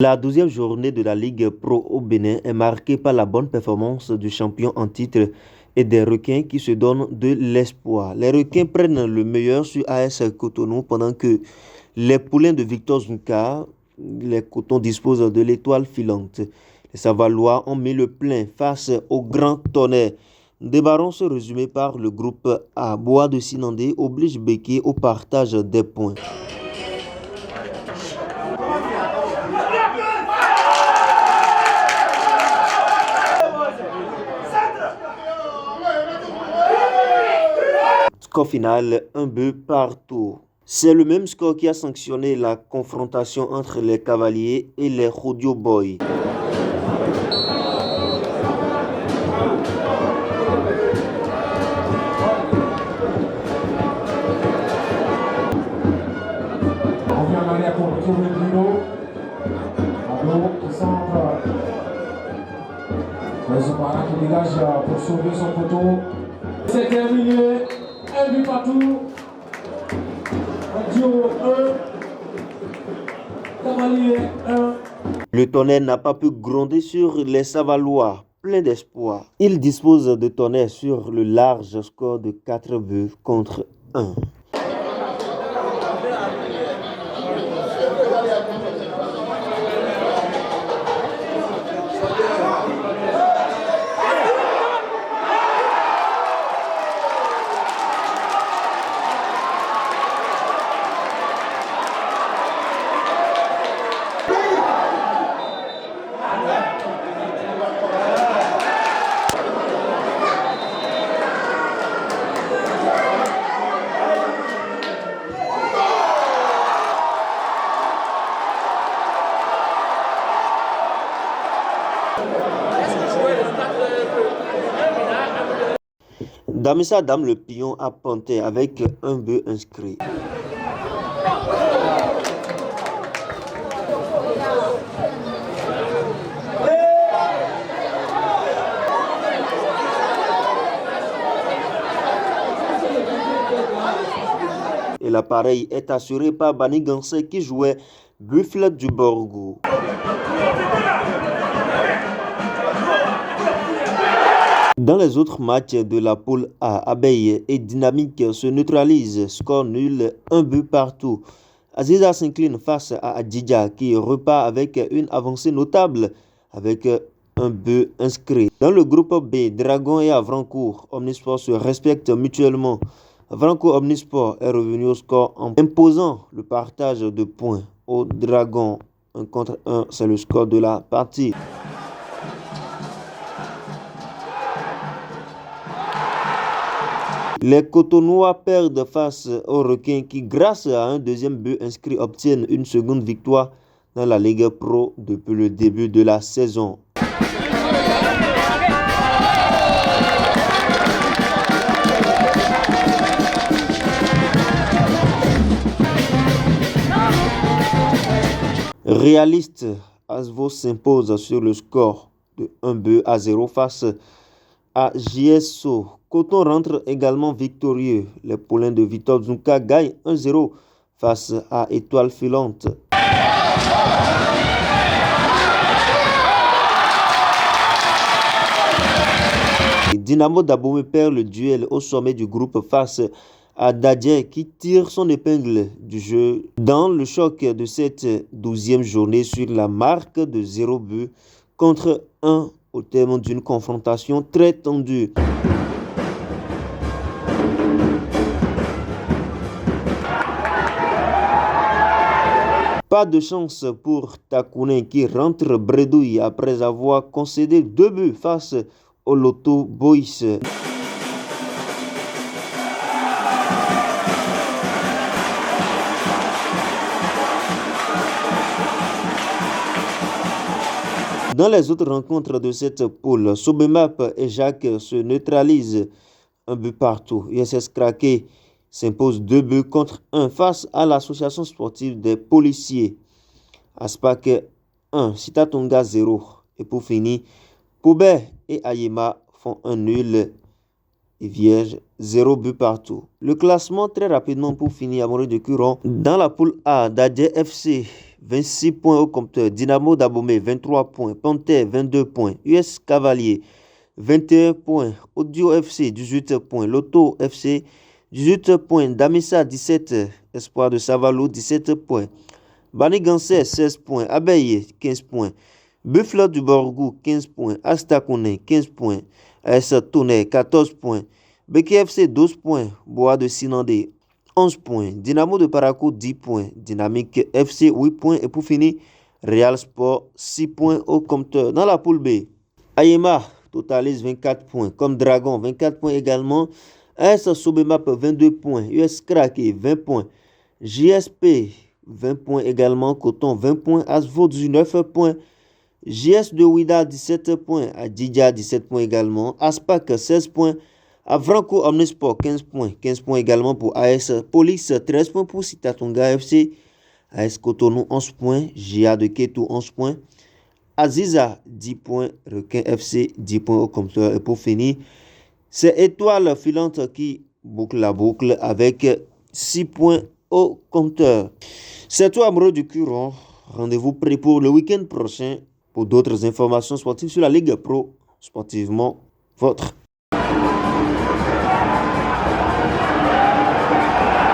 La 12e journée de la Ligue Pro au Bénin est marquée par la bonne performance du champion en titre et des Requins qui se donnent de l'espoir. Les Requins prennent le meilleur sur AS Cotonou pendant que les Poulains de Victor Zunka, les Cotons, disposent de l'étoile filante. Les Savalois ont mis le plein face au Grand Tonnerre. Débarrons ce résumé par le groupe A. Bois de Sinandé oblige Béké au partage des points. Score final, un but partout. C'est le même score qui a sanctionné la confrontation entre les Cavaliers et les Rodio Boys. On vient en arrière pour retrouver Bruno. Ado qui centre. Zopara qui dégage pour sauver son poteau. C'est terminé. Un but partout. Radio 1. Cavalier 1. Le Tonnerre n'a pas pu gronder sur les Savalois, plein d'espoir. Il dispose de Tonnerre sur le large score de 4 buts contre 1. Damissa Dame le pion a ponté avec un but inscrit. Et l'appareil est assuré par Bani Gansé qui jouait Buffle du Borgo. Dans les autres matchs de la poule A, Abeille et Dynamique se neutralisent, score nul, un but partout. Aziza s'incline face à Adjidja qui repart avec une avancée notable avec un but inscrit. Dans le groupe B, Dragon et Avrancourt, Omnisport se respectent mutuellement. Avrancourt Omnisport est revenu au score en imposant le partage de points au Dragon. 1 contre 1, c'est le score de la partie. Les Cotonois perdent face aux Requins qui, grâce à un deuxième but inscrit, obtiennent une seconde victoire dans la Ligue Pro depuis le début de la saison. Réaliste, Asvo s'impose sur le score de 1-0 face à JSO. Coton rentre également victorieux. Les Poulains de Victor Zunka gagnent 1-0 face à Étoile Filante. Dynamo d'Abomey perd le duel au sommet du groupe face à Dadje qui tire son épingle du jeu dans le choc de cette 12e journée sur la marque de 0 but contre 1 au terme d'une confrontation très tendue. Pas de chance pour Takounen qui rentre bredouille après avoir concédé 2 buts face au Loto Boys. Dans les autres rencontres de cette poule, Sobemap et Jacques se neutralisent, un but partout. ISS Kraké s'impose 2 buts contre 1 face à l'association sportive des policiers. Aspak 1, Sitatonga 0. Et pour finir, Poubet et Ayema font un nul et Vierge, 0 but partout. Le classement très rapidement pour finir, Amaury de Curon. Dans la poule A, Dadje FC, 26 points au compteur. Dynamo d'Abomey, 23 points. Panthère, 22 points. US Cavalier, 21 points. Audio FC, 18 points. Lotto FC, 18 points. Damissa, 17. Espoir de Savalo, 17 points. Banigansé, 16 points. Abeille, 15 points. Buffalo du Borgou, 15 points. Astakone, 15 points. AS Tonnerre, 14 points. BKFC, 12 points. Bois de Sinandé, 11 points. Dynamo de Parakou, 10 points. Dynamique FC, 8 points. Et pour finir, Real Sport, 6 points au compteur. Dans la poule B, Ayema totalise 24 points. Comme Dragon, 24 points également. AS Sobemap, 22 points. US Krake, 20 points. JSP, 20 points également. Coton, 20 points. Asvo, 19 points. JS de Ouida, 17 points. Adidja, 17 points également. Aspac, 16 points. Avranco Omnisport, 15 points. 15 points également pour AS Police, 13 points pour Sitatunga FC. AS Cotonou, 11 points. JA de Ketou, 11 points. Aziza, 10 points. Requin FC, 10 points au compteur. Et pour finir, c'est Étoile Filante qui boucle la boucle avec 6 points au compteur. C'est toi, Amaury de Curon. Rendez-vous prêt pour le week-end prochain pour d'autres informations sportives sur la Ligue Pro. Sportivement, votre.